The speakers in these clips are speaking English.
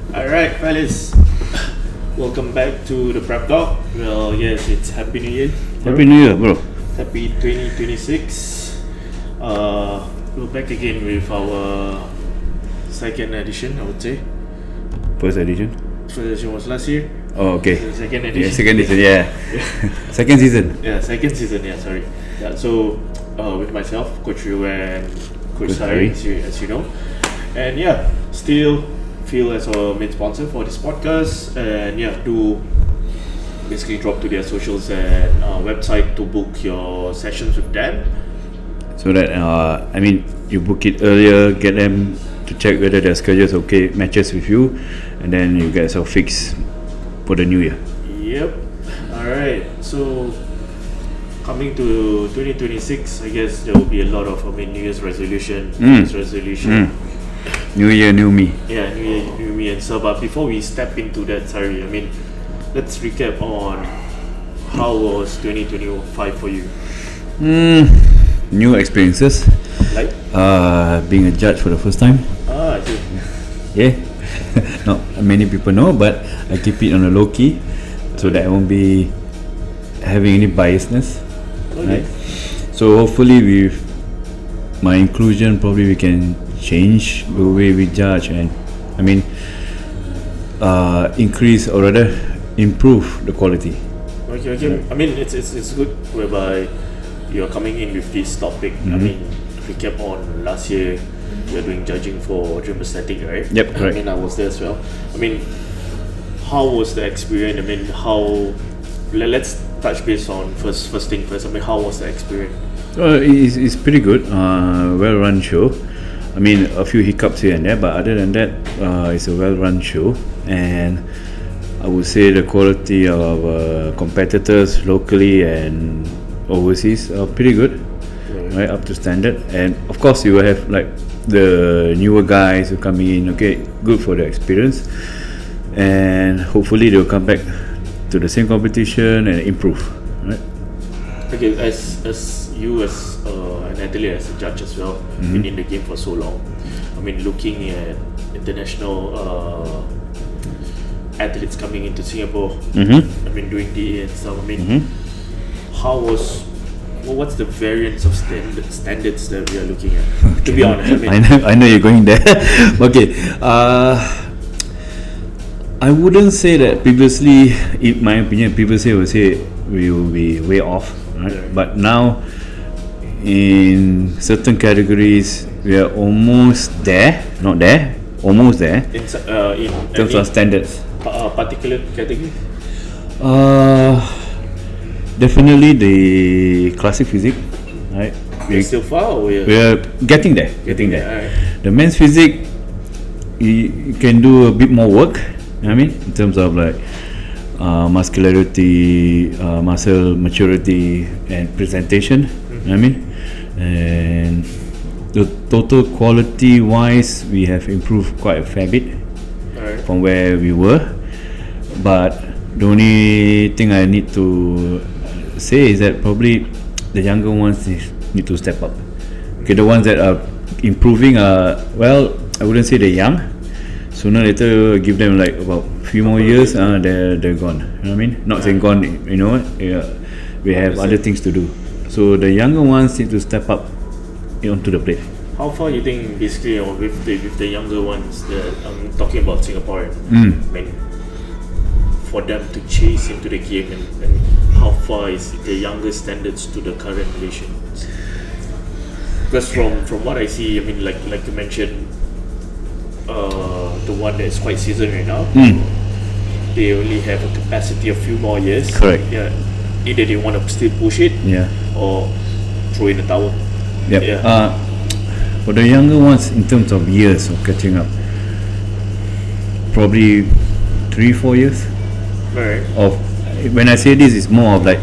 Alright, fellas. Welcome back to the Prep Talk. Well, yes, it's Happy New Year. Happy New Year, bro. Happy 2026. We're back again with our second edition, I would say. First edition. First edition was last year. Oh, okay. The second edition. Yeah, second edition, yeah. Second season. Yeah, second season, yeah, sorry. Yeah, so with myself, Coach Ryu and Coach Coach Sari, Sari. as you know. And yeah, still feel as our main sponsor for this podcast, and yeah, do basically drop to their socials and website to book your sessions with them. So that you book it earlier, get them to check whether their schedule is okay, matches with you, and then you get yourself fixed for the new year. Yep. Alright, so coming to 2026, I guess there will be a lot of New Year's resolution. New year, new me. Yeah, New Year, New Me and so. But before we step into that, sorry, let's recap on how was 2025 for you. New experiences. Like? Being a judge for the first time. I see. Yeah. Not many people know, but I keep it on a low key, so that I won't be having any biasness. Okay. Right? So hopefully with my inclusion, probably we can change the way we judge and increase or rather improve the quality. Okay. It's good whereby you're coming in with this topic. Recap on last year, you're doing judging for Dream Aesthetic, right? Yep, correct. I was there as well. How was the experience? Let's touch base on first thing first. How was the experience? It's pretty good. Well-run show. A few hiccups here and there, but other than that, it's a well-run show, and I would say the quality of competitors locally and overseas are pretty good, right, up to standard. And of course, you will have like the newer guys who coming in. Okay, good for the experience, and hopefully they'll come back to the same competition and improve, right? Okay, as you as an athlete, as a judge as well, been in the game for so long. Looking at international athletes coming into Singapore, doing DA and stuff. What's the variance of standards that we are looking at? Okay. To be honest, I know you're going there. Okay, I wouldn't say that previously. In my opinion, previously I would say we will be way off, right? Yeah. But now, in certain categories, we are almost there. Not there, almost there. In terms of standards. Particular category. Definitely the classic physique, right? We're still far, or we're getting there. Right. The men's physique, you can do a bit more work. In terms of like muscularity, muscle maturity, and presentation. And the total quality wise, we have improved quite a fair bit from where we were. But the only thing I need to say is that probably the younger ones need to step up. Okay, the ones that are improving are, well, I wouldn't say they're young. Sooner or later, give them like about few more years, they're gone. You know what I mean? Not saying gone, you know what? Yeah, we have other things to do. So the younger ones need to step up onto the plate. How far you think, basically, with the younger ones, that I'm talking about Singaporean, for them to chase into the game, and how far is the younger standards to the current Malaysian? Because from what I see, like you mentioned, the one that is quite seasoned right now, they only have a capacity of few more years. Correct. Yeah. Either they want to still push it, or throw in the towel. Yep. Yeah. For the younger ones, in terms of years of catching up, probably 3-4 years. Right. Of when I say this, it's more of like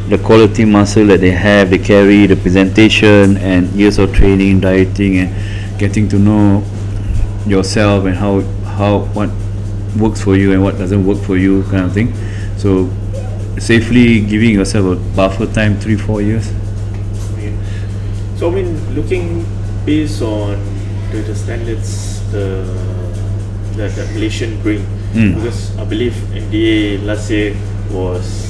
the quality muscle that they have, they carry, the presentation, and years of training, dieting, and getting to know yourself and how what works for you and what doesn't work for you, kind of thing. So safely giving yourself a buffer time, 3-4 years. So looking based on the standards, the that Malaysian bring, because I believe NDA last year was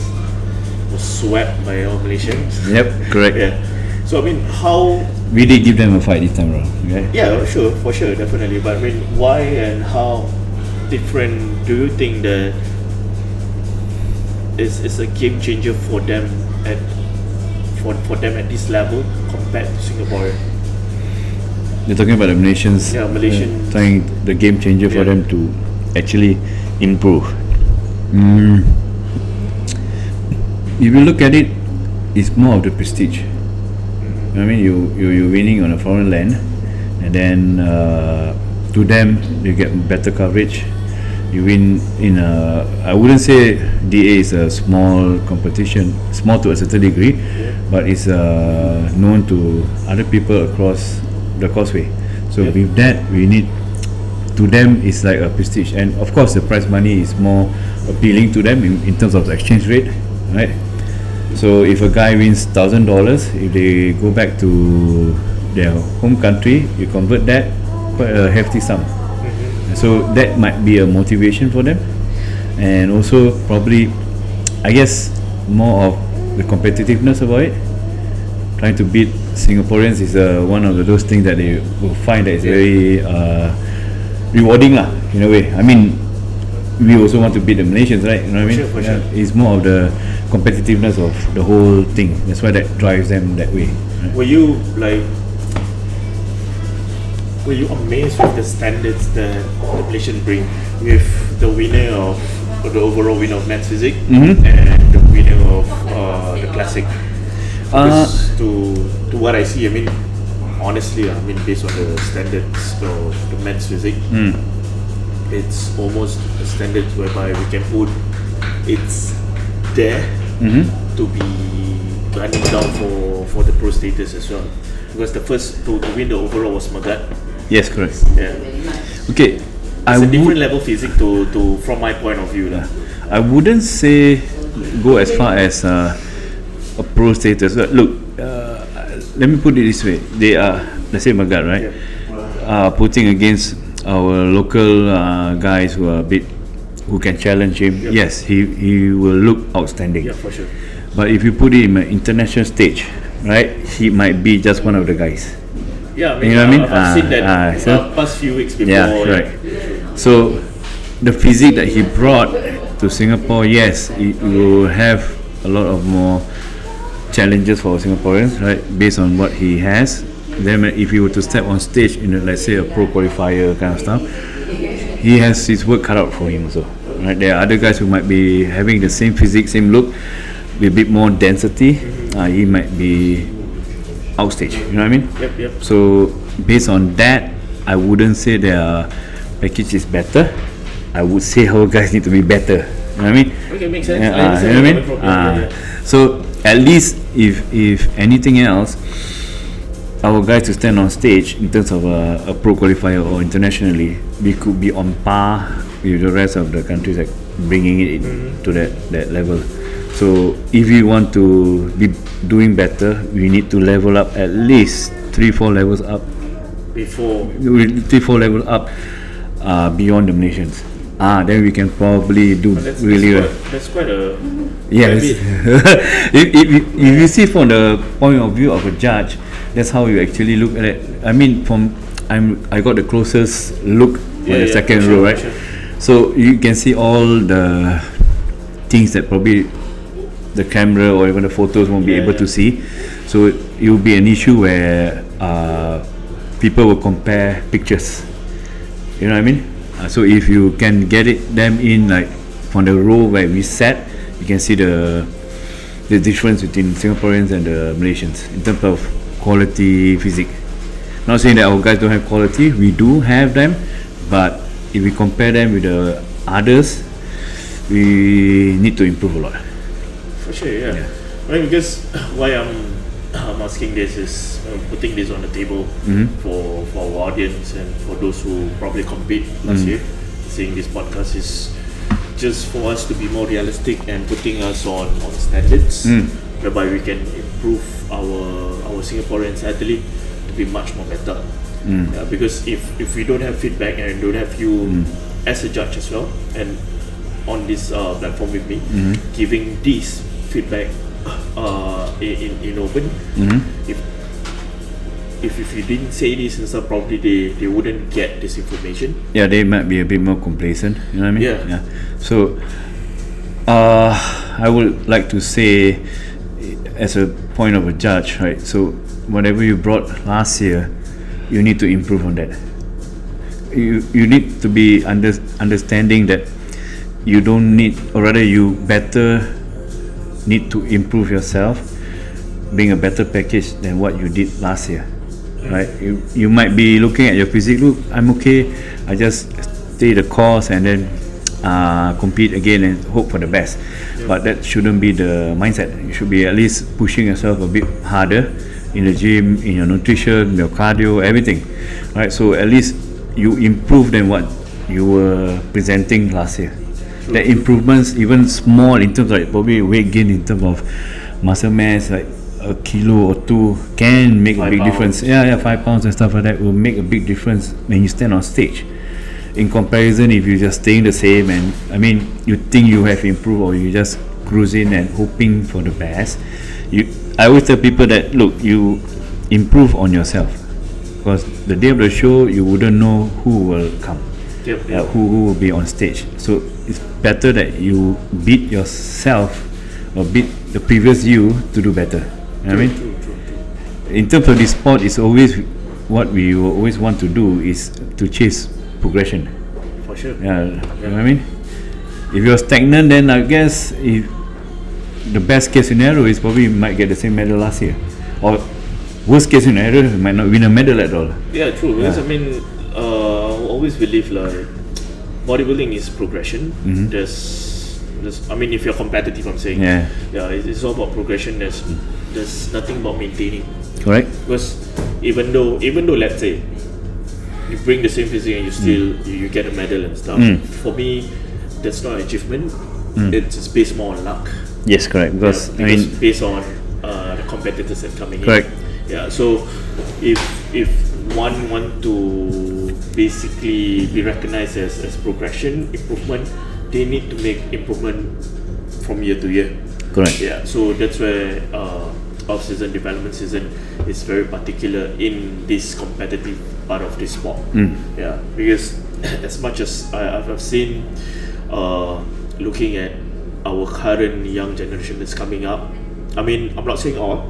swept by all Malaysians. Yep, correct. Yeah. So I mean, how We did give them a fight this time around. Okay. Yeah, sure, for sure, definitely. But I mean, why and how different do you think that is a game changer for them at for them at this level compared to Singapore? You're talking about the Malaysians. Yeah, Malaysian. Trying the game changer for them to actually improve. If you look at it, it's more of the prestige. I mean, you're winning on a foreign land, and then to them you get better coverage. You win in a, I wouldn't say DA is a small competition, small to a certain degree, but it's known to other people across the causeway. So with that, we need, to them it's like a prestige, and of course the prize money is more appealing to them in terms of the exchange rate, right? So if a guy wins $1,000, if they go back to their home country, you convert that, quite a hefty sum. So that might be a motivation for them, and also probably, I guess, more of the competitiveness about it. Trying to beat Singaporeans is one of those things that they will find that is very rewarding lah, in a way. I mean, we also want to beat the Malaysians, right? You know what I mean? For sure. It's more of the competitiveness of the whole thing. That's why that drives them that way. Right? Were you amazed with the standards that the Malaysian bring, with the winner of the overall winner of men's physique and the winner of the classic? Because to what I see, I mean, honestly, I mean, based on the standards of the men's physique, it's almost a standard whereby we can put it's there to be gunning down for the pro status as well. Because the first to win the overall was Magat. Yes, correct. Yeah. Okay, It's a different level physique to from my point of view. I wouldn't say go as far as a pro status. Look, let me put it this way. They are, let's say Magat, right? Putting against our local guys who are a bit, who can challenge him. Yes, he will look outstanding. Yeah, for sure. But if you put it in an international stage, right, he might be just one of the guys. Yeah, I mean, you know what I mean? I've seen that past few weeks before. Yeah, right. So the physique that he brought to Singapore, yes, it will have a lot of more challenges for Singaporeans, right, based on what he has. Then if he were to step on stage in a, let's say, a pro qualifier kind of stuff, he has his work cut out for him also, right? There are other guys who might be having the same physique, same look, with a bit more density. He might be outstage, you know what I mean? Yep. So based on that, I wouldn't say their package is better. I would say our guys need to be better. You know what I mean? Okay, makes sense. You know what I mean? So at least if anything else, our guys to stand on stage in terms of a pro qualifier or internationally, we could be on par with the rest of the countries, like bringing it to that level. So if we want to be doing better, we need to level up at least 3-4 levels up. Before 3-4 levels up beyond the Malaysians. Then we can probably do really well. That's quite a yes. if you see from the point of view of a judge, that's how you actually look at it. I mean, I got the closest look on the second row, right? Sure. So you can see all the things that probably the camera or even the photos won't be able to see. So it will be an issue where people will compare pictures. You know what I mean? So if you can get them in, like from the row where we sat, you can see the difference between Singaporeans and the Malaysians in terms of quality physique. Not saying that our guys don't have quality, we do have them, but if we compare them with the others, we need to improve a lot. For sure, yeah. I mean, because why I'm asking this is putting this on the table for our audience and for those who probably compete last year. Seeing this podcast is just for us to be more realistic and putting us on standards whereby we can improve our Singaporeans athlete to be much more better. Because if we don't have feedback and don't have you as a judge as well, and on this platform with me, giving this feedback in open. If you didn't say this and stuff, probably they wouldn't get this information. Yeah, they might be a bit more complacent. You know what I mean? Yeah. So, I would like to say, as a point of a judge, right? So, whatever you brought last year, you need to improve on that. You need to be understanding that you don't need, or rather, you better need to improve yourself, being a better package than what you did last year. Right, you might be looking at your physique. Look, I'm okay. I just stay the course and then compete again and hope for the best. But that shouldn't be the mindset. You should be at least pushing yourself a bit harder in the gym, in your nutrition, your cardio, everything. Right, so at least you improve than what you were presenting last year. That improvements, even small in terms of like probably weight gain, in terms of muscle mass, like a kilo or two, can make a big difference. 5 pounds and stuff like that will make a big difference when you stand on stage. In comparison, if you're just staying the same, and I mean, you think you have improved, or you just cruising and hoping for the best, I always tell people that, look, you improve on yourself, because the day of the show you wouldn't know who will come, who will be on stage. So it's better that you beat yourself or beat the previous you to do better. You know what I mean? True. In terms of this sport, it's always what we always want to do is to chase progression. For sure. You know what I mean? If you're stagnant, then I guess if the best case scenario is probably you might get the same medal last year, or worst case scenario, you might not win a medal at all. Yeah, true. Because I mean, I always believe like bodybuilding is progression. There's, I mean, if you're competitive, I'm saying, it's all about progression. There's nothing about maintaining. Correct. Because even though let's say you bring the same physique and you still you get a medal and stuff, for me that's not an achievement. It's based more on luck. Yes, correct. Because I mean, based on the competitors that coming correct. in. Yeah. So if one want to basically be recognized as progression, improvement, they need to make improvement from year to year. Correct. Yeah. So that's where off-season, development season is very particular in this competitive part of this sport. Yeah. Because as much as I've seen, looking at our current young generation that's coming up, I mean, I'm not saying all,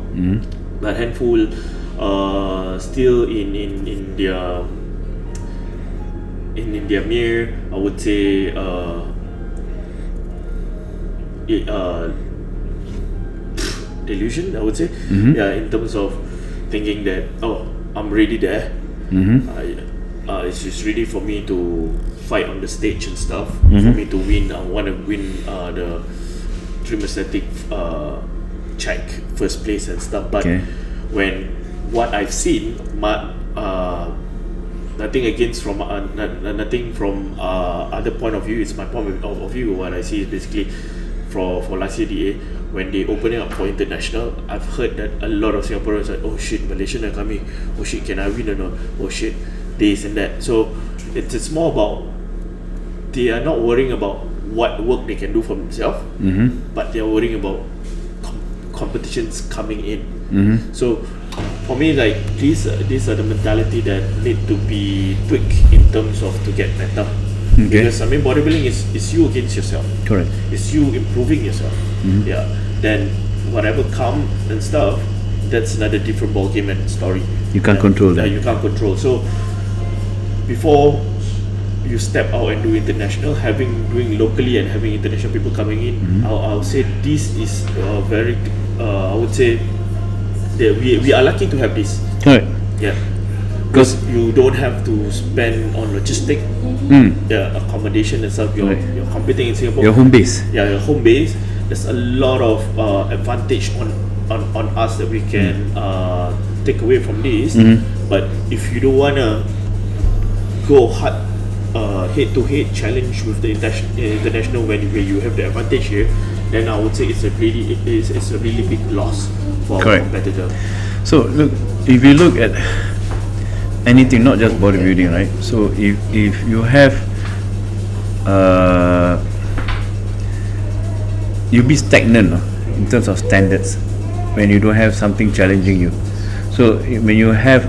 but handful still in their mere, I would say, delusion, I would say. In terms of thinking that, I'm ready there. It's just ready for me to fight on the stage and stuff, for me to win. I want to win the Dream Aesthetic check first place and stuff. But when what I've seen, nothing against from nothing from other point of view. It's my point of view. What I see is basically for last year DA, when they open it up for international, I've heard that a lot of Singaporeans are like, oh shit, Malaysian are coming, oh shit, can I win or not, oh shit, this and that. So it's more about, they are not worrying about what work they can do for themselves, but they are worrying about competitions coming in. So for me, like, these are the mentality that need to be tweaked in terms of to get better. Because I mean, bodybuilding is you against yourself. Correct. It's you improving yourself. Yeah. Then whatever come and stuff, that's another different ball game and story. You can't control that. You can't control. So before you step out and do international, doing locally and having international people coming in, I'll say this is very. I would say that we are lucky to have this. Correct. Yeah. Because you don't have to spend on logistic, the accommodation and stuff. You're competing in Singapore. Your home base. Yeah, your home base. There's a lot of advantage on us that we can take away from this. But if you don't wanna go hard, head-to-head challenge with the international where you have the advantage here, then I would say it's a really big loss for our competitor. So look, if you look at anything, not just bodybuilding, right? So if you have you'll be stagnant, no, in terms of standards when you don't have something challenging you. So when you have,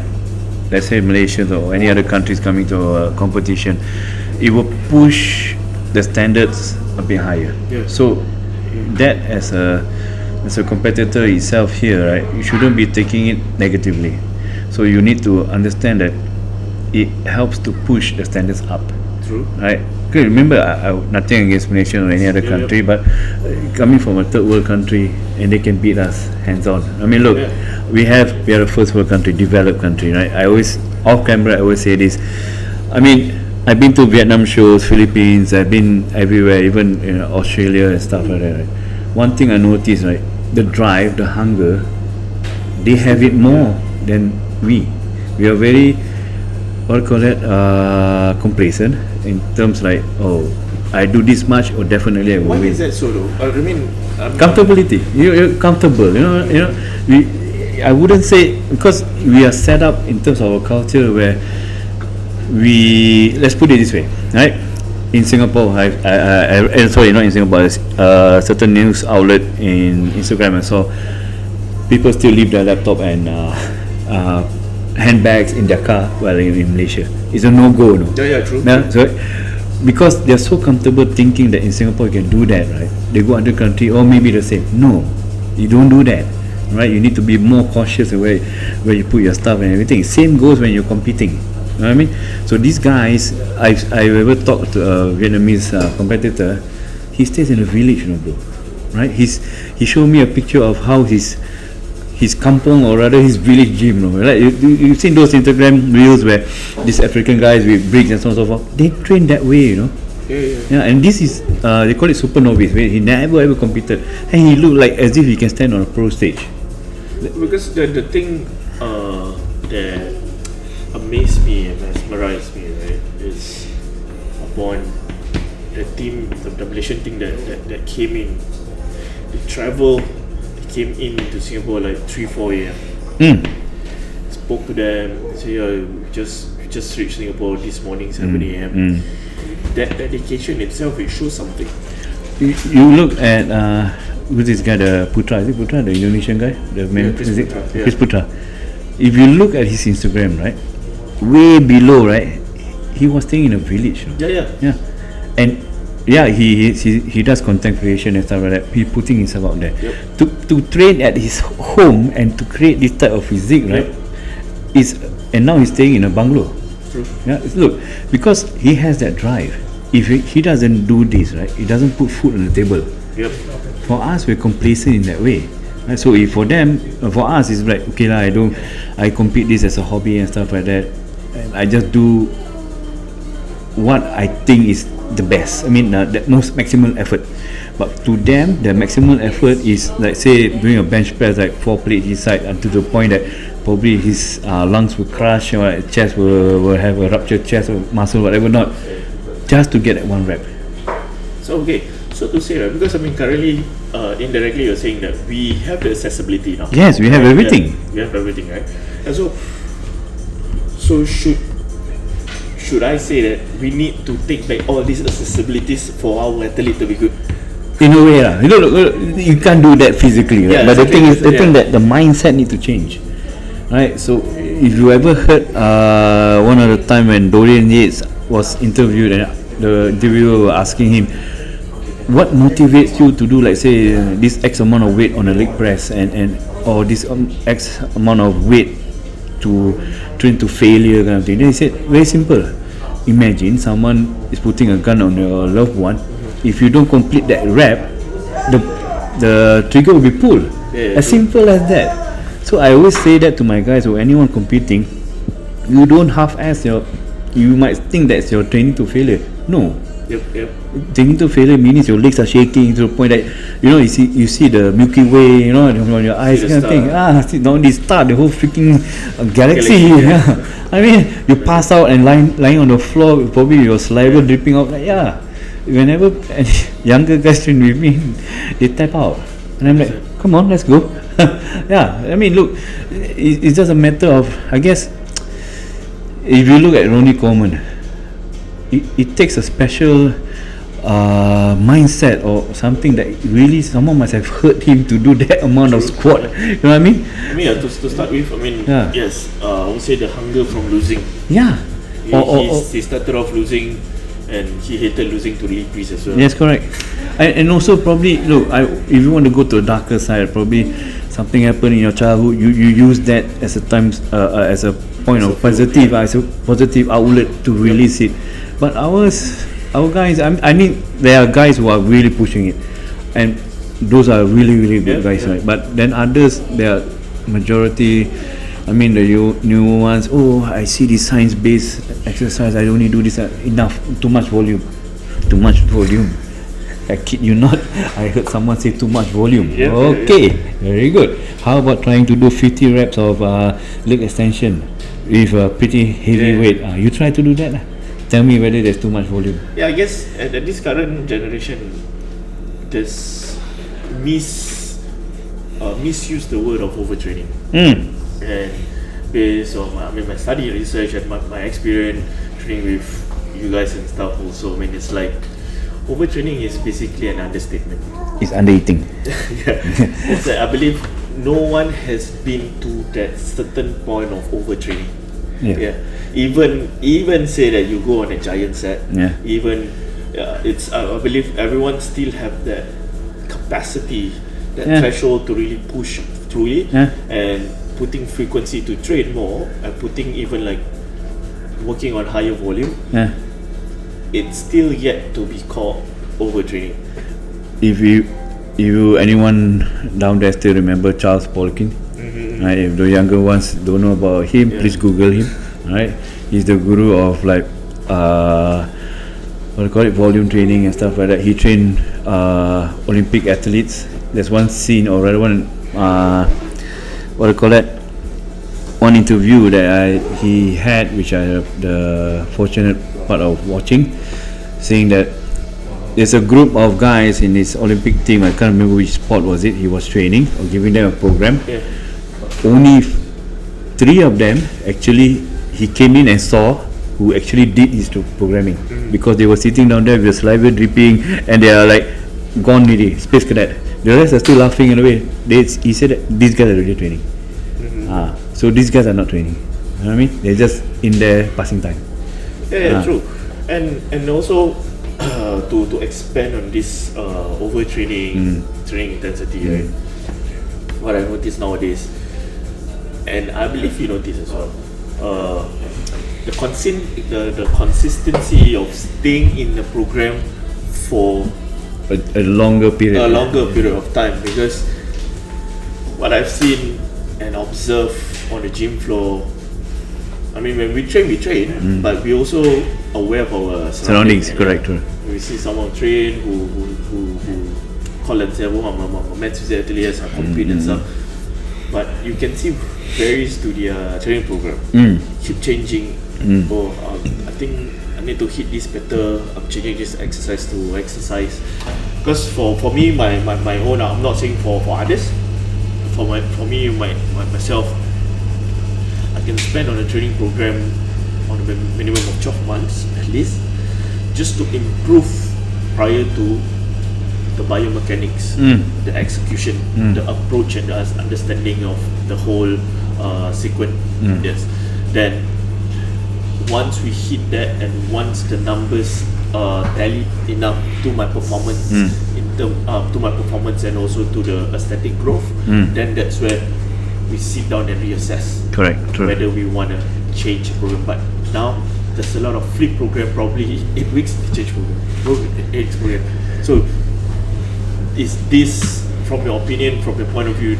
let's say, Malaysians or any other countries coming to a competition, it will push the standards a bit higher. Yeah. So that as a competitor itself here, right, you shouldn't be taking it negatively. So you need to understand that it helps to push the standards up. True. Right. Okay, remember, I nothing against Malaysia or any other country, but coming from a third world country and they can beat us hands on. I mean, look, we are a first world country, developed country, right? I always, off camera, I always say this. I mean, I've been to Vietnam shows, Philippines, I've been everywhere, even in Australia and stuff like that, right? One thing I noticed, right, the drive, the hunger, they have it more than we. We are very, what do you call that, complacent in terms like, oh, I do this much, or definitely I will Why win. is that so though? I mean, Comfortability. You're comfortable. I wouldn't say, because we are set up in terms of our culture where let's put it this way, right? In Singapore, sorry, not in Singapore, certain news outlet in Instagram, I saw people still leave their laptop and handbags in their car while in Malaysia. It's a no-go, no? Yeah, true. No? So, because they're so comfortable thinking that in Singapore you can do that, right? They go other country, or maybe the same. No, you don't do that, right? You need to be more cautious of where you put your stuff and everything. Same goes when you're competing. You know what I mean? So these guys, I ever talked to a Vietnamese competitor. He stays in a village, you know, bro. Right? He showed me a picture of how his kampong, or rather his village gym, you know, right? You've seen those Instagram reels where these African guys with bricks and so on and so forth, they train that way, you know. Yeah, and this is they call it super novice. He never ever competed, and he looked like as if he can stand on a pro stage. Because the thing that amazed me and mesmerized me, right, is upon the team, the Malaysian team that came in, they travel. Came into Singapore like 3-4 a.m. Spoke to them. Say, we just reached Singapore this morning 7 a.m. That dedication itself, it shows something. You look at who's this guy, the Putra? Is it Putra, the Indonesian guy? The man, Chris Putra. If you look at his Instagram, right, way below, right, he was staying in a village. Yeah. And he does content creation and stuff like that. He putting himself out there to train at his home and to create this type of physique, right? And now he's staying in a bungalow. True. Yeah, look, because he has that drive. If he doesn't do this, right, he doesn't put food on the table. For us, we're complacent in that way. Right? So if for us, it's like, okay lah, I compete this as a hobby and stuff like that. And I just do what I think is the best. I mean, the most maximal effort. But to them, the maximal effort is, like, say, doing a bench press like 4 plates inside, to the point that probably his lungs will crush, or chest will have a ruptured chest or muscle, whatever not, just to get that one rep. So to say, right, because I mean currently, indirectly you're saying that we have the accessibility now. Yes, we have everything. Yeah, we have everything, right? And so should I say that we need to take back all these accessibilities for our athlete to be good? In a way, you can't do that physically, right? But exactly, the thing that the mindset need to change, right? So if you ever heard one of the time when Dorian Yates was interviewed, and the interviewer was asking him, what motivates you to do, like, say, this X amount of weight on a leg press, and or this X amount of weight to train to failure, kind of thing. Then he said, very simple. Imagine someone is putting a gun on your loved one. If you don't complete that rep, the trigger will be pulled. As simple as that. So I always say that to my guys, or anyone competing, you don't half-ass you might think that's your training to failure. No. Training to failure means your legs are shaking to the point that you see the Milky Way, on your eyes, kind of thing. Now they start the whole freaking galaxy. Yeah. I mean, you pass out and lying on the floor, probably your saliva dripping out. Whenever younger guys train with me, they tap out, and I'm like, come on, let's go. I mean, look, it's just a matter of, I guess, if you look at Ronnie Coleman, it takes a special mindset or something that really someone must have hurt him to do that amount of squat. You know what I mean? I mean, to start with, I mean, yes, I would say the hunger from losing. Yeah. He started off losing, and he hated losing to Lee Priest as well. Yes, correct. And also probably, look, if you want to go to a darker side, probably something happened in your childhood. You use that as a as a point of positive, as a positive outlet to release it. But our guys, I mean, there are guys who are really pushing it, and those are really good guys, right? But then others, they are majority. I mean, the new ones. Oh, I see this science-based exercise. I only do this enough. Too much volume. I kid you not. I heard someone say too much volume. Okay, very good. How about trying to do 50 reps of leg extension with a pretty heavy weight? You try to do that. Tell me whether there's too much volume. Yeah, I guess at this current generation, there's misuse the word of overtraining. And based on my study research and my experience training with you guys and stuff also, I mean, it's like overtraining is basically an understatement. It's under-eating. It's like, I believe no one has been to that certain point of overtraining. Even say that you go on a giant set. Even it's I believe everyone still have that capacity, that threshold to really push through it, and putting frequency to train more, and putting even like working on higher volume. It's still yet to be called overtraining. If you anyone down there still remember Charles Poliquin, right? If the younger ones don't know about him, please Google him. Right? He's the guru of like what do you call it, volume training and stuff like that. He trained Olympic athletes. There's one scene, or rather one what do you call that? One interview that he had, which I have the fortunate part of watching, saying that there's a group of guys in his Olympic team. I can't remember which sport was it. He was training or giving them a program. Only 3 of them actually he came in and saw who actually did his programming, because they were sitting down there with saliva dripping and they are like gone already, space cadet. The rest are still laughing in a way. He said that these guys are really training. So these guys are not training. You know what I mean? They're just in there passing time. True. And also to expand on this overtraining, training intensity, right? What I notice nowadays, and I believe you notice as well, the consistency of staying in the program for a longer period of time. Because what I've seen and observed on the gym floor, I mean, when we train, but we also aware of our surroundings. Correct. We see someone train who call themselves men's physiathletes and compete and stuff, but you can see varies to their training program. Keep changing. I think I need to hit this better. I'm changing this exercise to exercise. Because for me, my own, I'm not saying for others. For me, myself, I can spend on a training program on a minimum of 12 months at least, just to improve prior to the biomechanics, the execution, the approach, and the understanding of the whole sequence. Yes. Then once we hit that, and once the numbers tally enough to my performance, to my performance and also to the aesthetic growth, then that's where we sit down and reassess. Correct. True. Whether we want to change the program. But now there's a lot of flip program. Probably 8 weeks change program. 8 weeks program. So is this, from your opinion, from your point of view,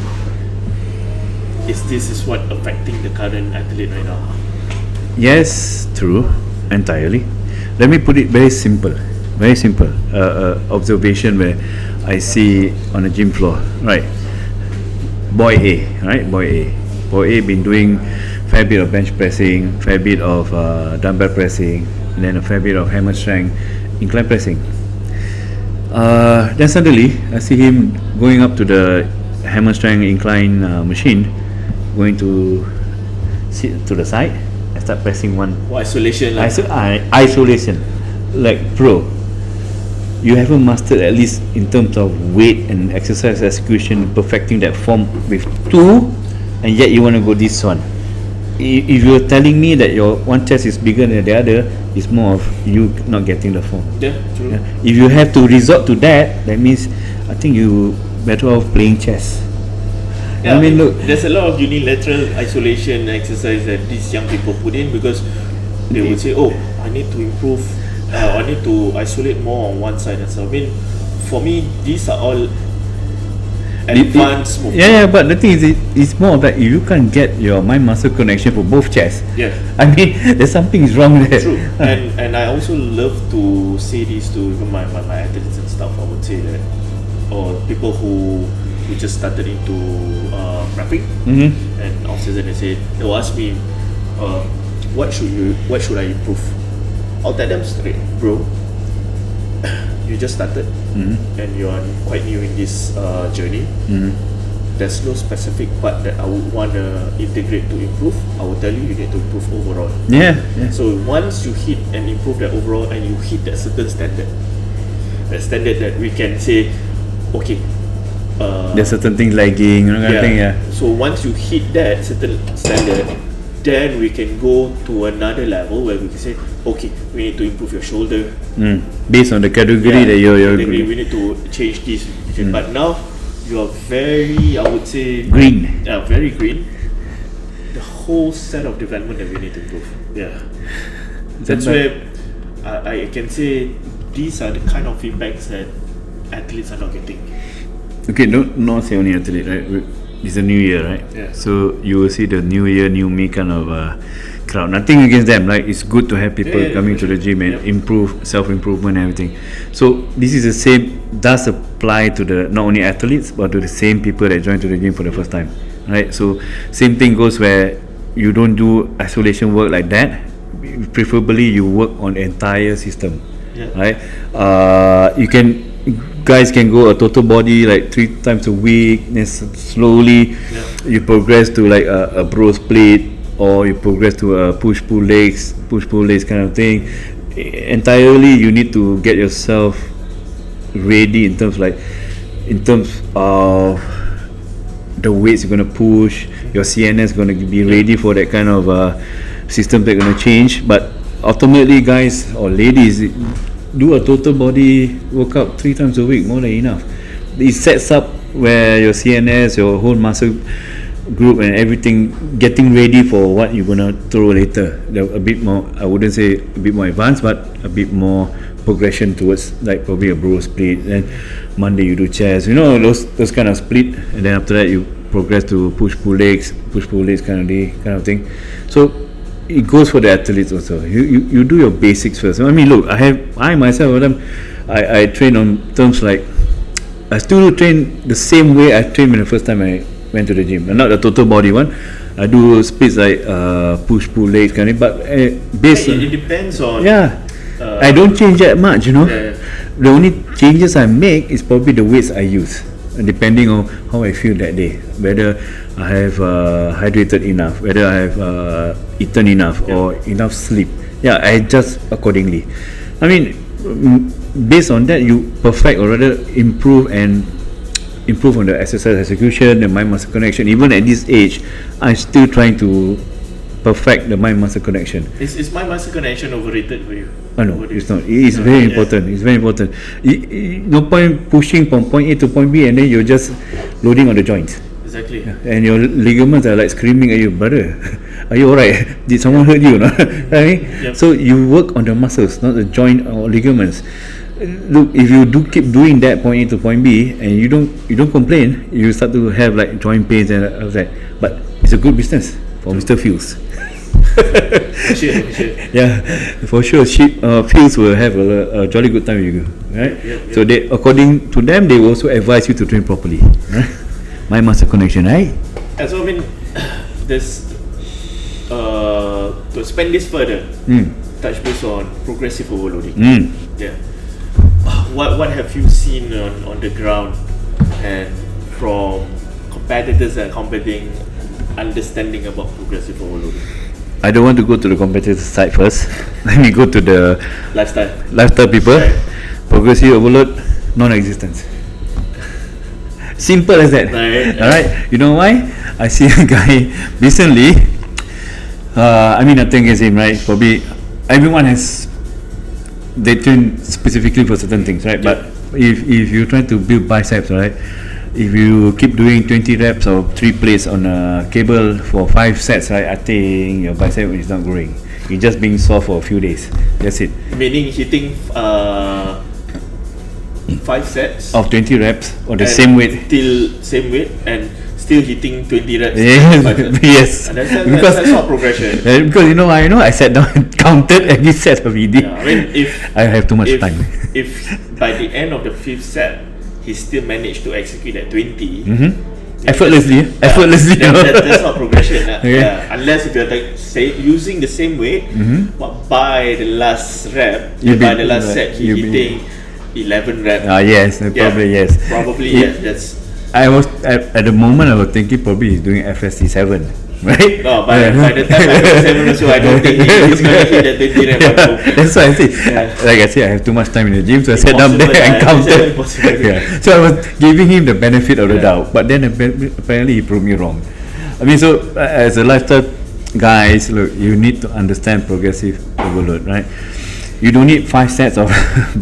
is what affecting the current athlete right now? Yes, true, entirely. Let me put it very simple. Observation where I see on the gym floor, right? Boy A been doing fair bit of bench pressing, fair bit of dumbbell pressing, and then a fair bit of hammer strength, incline pressing. Then suddenly I see him going up to the hammer strength incline machine, going to sit to the side and start pressing one. Isolation. Isolation. like pro, you haven't mastered at least in terms of weight and exercise execution, perfecting that form with 2, and yet you want to go this one. If you're telling me that your one chest is bigger than the other, it's more of you not getting the form. Yeah, true. Yeah. If you have to resort to that, that means I think you better off playing chess. Yeah, I mean, look, there's a lot of unilateral isolation exercise that these young people put in because they would say, "Oh, I need to improve. I need to isolate more on one side." And so, I mean, for me, these are all advanced movements. Yeah, but the thing is, it's more of like if you can't get your mind-muscle connection for both chests. Yeah, I mean, there's something is wrong there. true. And I also love to say this to even my athletes and stuff. I would say that, or people who just started into rapping, and all of a sudden they'll ask me, what should I improve? I'll tell them straight, bro. You just started, and you're quite new in this journey. There's no specific part that I would want to integrate to improve. I will tell you need to improve overall. Yeah. So once you hit and improve that overall, and you hit that certain standard, that we can say, okay, there's certain things lagging, kind of thing. Yeah. So once you hit that certain standard, then we can go to another level where we can say, okay, we need to improve your shoulder. Based on the category that you're we need to change this. But now you are very, I would say, green. Very green. The whole set of development that we need to improve. Yeah. That's where I can say these are the kind of feedbacks that athletes are not getting. Okay, not say only athlete, right? It's a new year, right? Yeah. So you will see the new year, new me kind of crowd. Nothing against them, right? It's good to have people coming to the gym and improve, self-improvement and everything. So this is the same, does apply to the not only athletes but to the same people that join to the gym for the first time, right? So same thing goes where you don't do isolation work like that. Preferably you work on the entire system, right? Guys can go a total body like 3 times a week, then slowly you progress to like a bro split, or you progress to a push pull legs kind of thing. Entirely you need to get yourself ready in terms of the weights you're going to push, your CNS going to be ready for that kind of system that's going to change. But ultimately, guys or ladies, do a total body workout 3 times a week, more than enough. It sets up where your CNS, your whole muscle group and everything getting ready for what you're gonna throw later. A bit more, I wouldn't say a bit more advanced, but a bit more progression towards like probably a bro split. Then Monday you do chest, those kind of split, and then after that you progress to push pull legs kind of thing. So it goes for the athletes also. You do your basics first. I mean, look, I myself, I train on terms like I still train the same way I trained when the first time I went to the gym. Not the total body one. I do splits like push pull legs kind of, but based it depends on. I don't change that much, The only changes I make is probably the weights I use, depending on how I feel that day, whether I have hydrated enough, whether I have eaten enough or enough sleep. I adjust accordingly. I mean, based on that, you perfect or rather improve on the exercise execution, the mind-muscle connection. Even at this age, I'm still trying to perfect the mind-muscle connection. Is mind-muscle connection overrated for you? No, it's not. It's very important. It's very important. No point pushing from point A to point B and then you're just loading on the joints. Exactly. And your ligaments are like screaming at you, brother. Are you alright? Did someone hurt you? Right? So you work on the muscles, not the joint or ligaments. Look, if you do keep doing that point A to point B and you don't complain, you start to have like joint pains and all that. But it's a good business for Mr. Fields. For sure. Yeah, for sure. Fields will have a jolly good time with you, right? So they, according to them, they will also advise you to train properly, right? Mind-muscle connection, right? And so I mean, there's to expand this further. Touch base on progressive overloading. What have you seen on the ground and from competitors that are competing, understanding about progressive overloading? I don't want to go to the competitor side first. Let me go to the lifestyle people. Right. Progressive overload, non-existence. Simple as that. Right. Alright. You know why? I see a guy recently. I mean, nothing against him, right? Probably everyone has. They train specifically for certain things, right? Yeah. But if you try to build biceps, right? If you keep doing 20 reps or 3 plates on a cable for 5 sets, right? I think your bicep is not growing. You're just being sore for a few days. That's it. Meaning hitting 5 sets Of 20 reps or the same weight. Still same weight and still hitting 20 reps. Yes. And that's not progression. Because I sat down and counted every set of ED. Yeah, I mean, if I have too much time. If by the end of the 5th set he still managed to execute at 20, effortlessly. That's not progression. Okay. Unless if you're using the same weight, but by the last rep, by the last set, he's hitting 11 reps. Yes, probably yes. Probably yes. That's. I was at the moment I was thinking probably he's doing FSC 7, right? No, by the time I got 7 or so, I don't think he's going to hit that 20 rep. That's why I say, like I said, I have too much time in the gym, so I sat down there and counted. So I was giving him the benefit of the doubt, but then apparently he proved me wrong. I mean, so as a lifestyle guys, look, you need to understand progressive overload, right? You don't need 5 sets of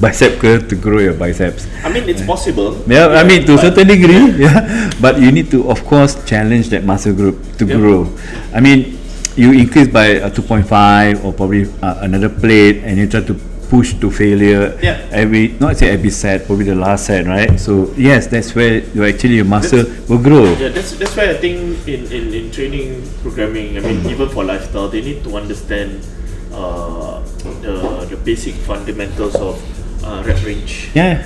bicep curl to grow your biceps. I mean, it's possible. Yeah, I mean to a certain degree, but you need to, of course, challenge that muscle group to grow. I mean, you increase by 2.5 or probably another plate, and you try to push to failure. Not every set, probably the last set, right? So yes, that's where your muscle will grow. Yeah, that's why I think in training programming, I mean, even for lifestyle, they need to understand the basic fundamentals of rep range. Yeah.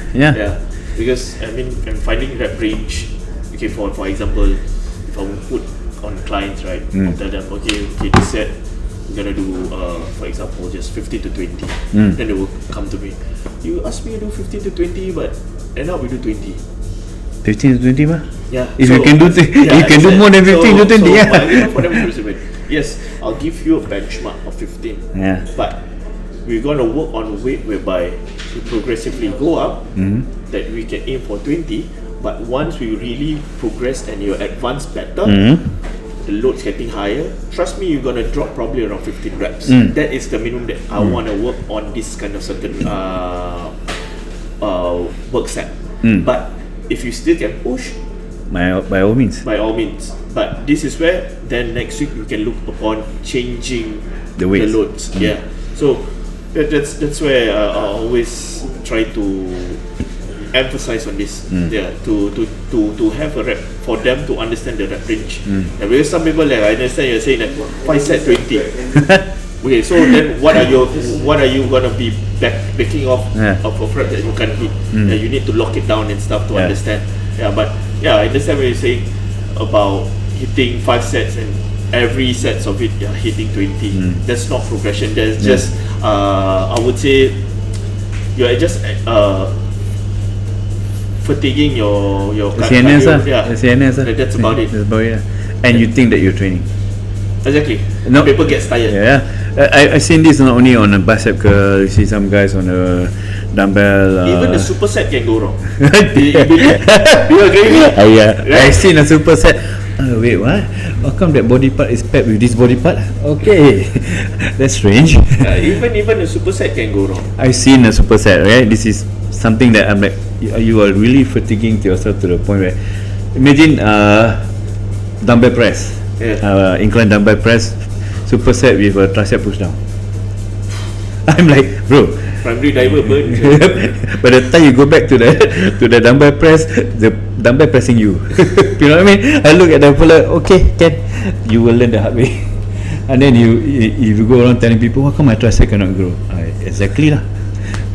Because I mean, I'm finding rep range. Okay, for example, if I would put on clients, right, I'll tell them, okay, this set we're gonna do, for example, just 15 to 20. Then they will come to me. You asked me to do 15 to 20, but end up we do 20. 15 to 20, ma? Yeah. If you can do, you can do more than 15 to 20. Yeah. For them, yes, I'll give you a benchmark of 15. Yeah. But we're gonna work on a weight whereby we progressively go up. That we can aim for 20. But once we really progress and you're advanced better, the load's getting higher. Trust me, you're gonna drop probably around 15 reps. That is the minimum that I wanna work on this kind of certain work set. But if you still can push, by all means. But this is where then next week we can look upon changing the weights. The loads. So that's where I always try to emphasize on this. To have a rep for them to understand the rep range. Because some people, I understand you're saying that 5 set 20. Okay, so then what are you gonna be backing off of rep that you can hit? You need to lock it down and stuff to understand. But I understand what you're saying about hitting 5 sets and every sets of it hitting 20. That's not progression. That's just I would say you're just fatiguing your CNS. That's about it. And you think that you're training. Exactly. No, people get tired. I seen this not only on a bicep curl. You see some guys on a dumbbell. Even the superset can go wrong. Do you agree with me? I seen a superset. Wait, what? How come that body part is paired with this body part? Okay, that's strange. Even a superset can go wrong. I've seen a superset. Right, this is something that I'm like, you are really fatiguing to yourself to the point where, imagine dumbbell press. Incline dumbbell press, superset with a tricep push down. I'm like, bro, primary diver burn. By the time you go back to the dumbbell press, the dumbbell pressing you. You know what I mean? I look at the fella, okay, you will learn the hard way. And then if you go around telling people, how come my tricep cannot grow? Exactly lah.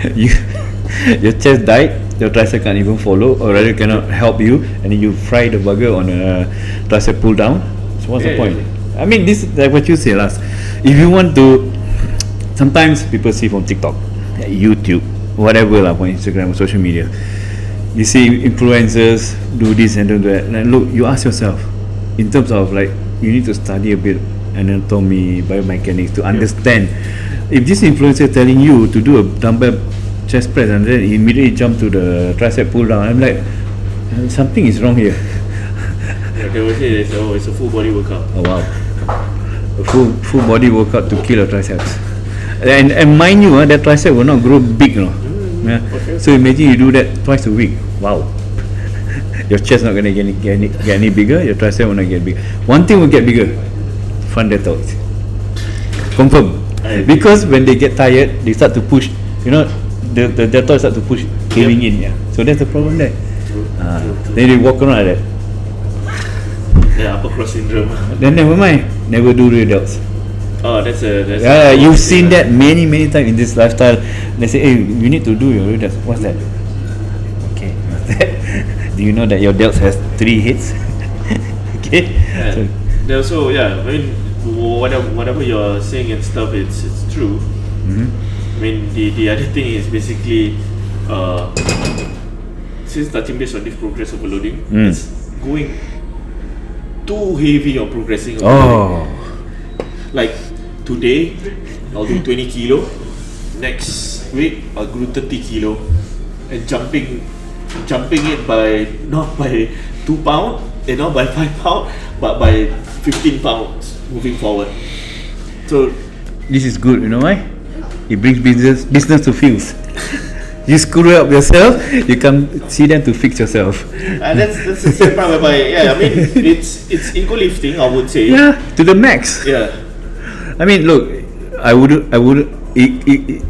Your chest died, your tricep can't even follow, or rather cannot help you, and then you fry the bugger on a tricep pull down. So what's the point? I mean, this is like what you say last. If you want to, sometimes people see from TikTok, YouTube, whatever lah, on Instagram or social media, you see influencers do this and do that. Like, look, you ask yourself, in terms of like, you need to study a bit anatomy, biomechanics to understand. If this influencer telling you to do a dumbbell chest press and then immediately jump to the tricep pull down, I'm like, something is wrong here. Yeah, they will say it's a full body workout. Oh wow, a full body workout to kill your triceps. And mind you, that tricep will not grow big, no. Yeah. Okay. So imagine you do that twice a week. Wow. Your chest not gonna get any bigger. Your tricep will not get bigger. One thing will get bigger: front deltoids. Confirm. Because when they get tired, they start to push. You know, the deltoids start to push, caving in. Yeah. So that's the problem there. True. Then they walk around like that. Yeah, upper cross syndrome. Then never mind. Never do rear delts. Oh, that's you've seen that many times in this lifestyle. They say, hey, you need to do your rear delts. What's that? Okay. What's that? Do you know that your delts has 3 hits? Okay. Yeah. So yeah, I mean, whatever you're saying and stuff, it's true. I mean, the other thing is basically, since starting based on this progress overloading, it's going too heavy on progressing overloading. Like today, I'll do 20 kilo. Next week, I'll do 30 kilo, and jumping it by not by 2 pounds, not by 5 pounds, but by 15 pounds moving forward. So this is good, you know why? It brings business to fields. You screw up yourself, you come see them to fix yourself. That's the same part whereby, I mean, it's ego lifting, I would say. Yeah, to the max. Yeah. I mean, look, I would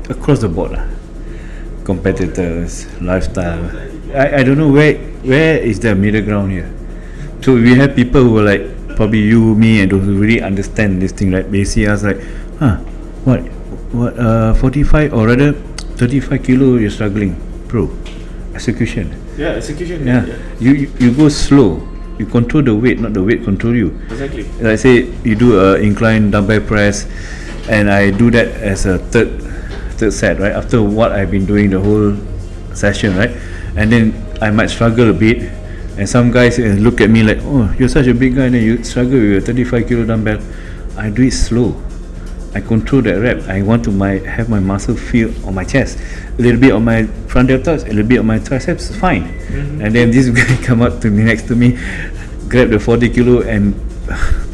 across the board, competitors, lifestyle. I don't know where is the middle ground here. So we have people who are like probably you, me, and those who really understand this thing, right? They see us like, what 45 or rather 35 kilo you're struggling, bro. Execution. Yeah, execution. Yeah. You go slow. You control the weight, not the weight control you. Exactly. Like say you do a incline dumbbell press, and I do that as a third set, right? After what I've been doing the whole session, right? And then I might struggle a bit, and some guys look at me like, oh, you're such a big guy, and you struggle with a 35 kilo dumbbell. I do it slow. I control that rep. I want to have my muscle feel on my chest, a little bit on my front deltoids, a little bit on my triceps, fine. And then this guy come up to me next to me, grab the 40 kilo and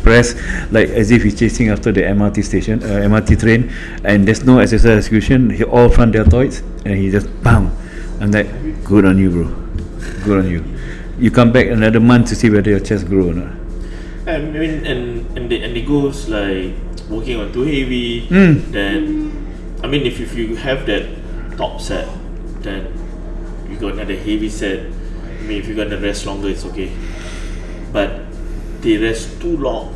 press like as if he's chasing after the MRT station, MRT train, and there's no exercise execution. He all front deltoids, and he just bam. I'm like, good on you, bro. Good on you. You come back another month to see whether your chest grow or not. I mean, and the goals like working on too heavy, then I mean if you have that top set, then you got another heavy set. I mean if you're gonna rest longer, it's okay, but they rest too long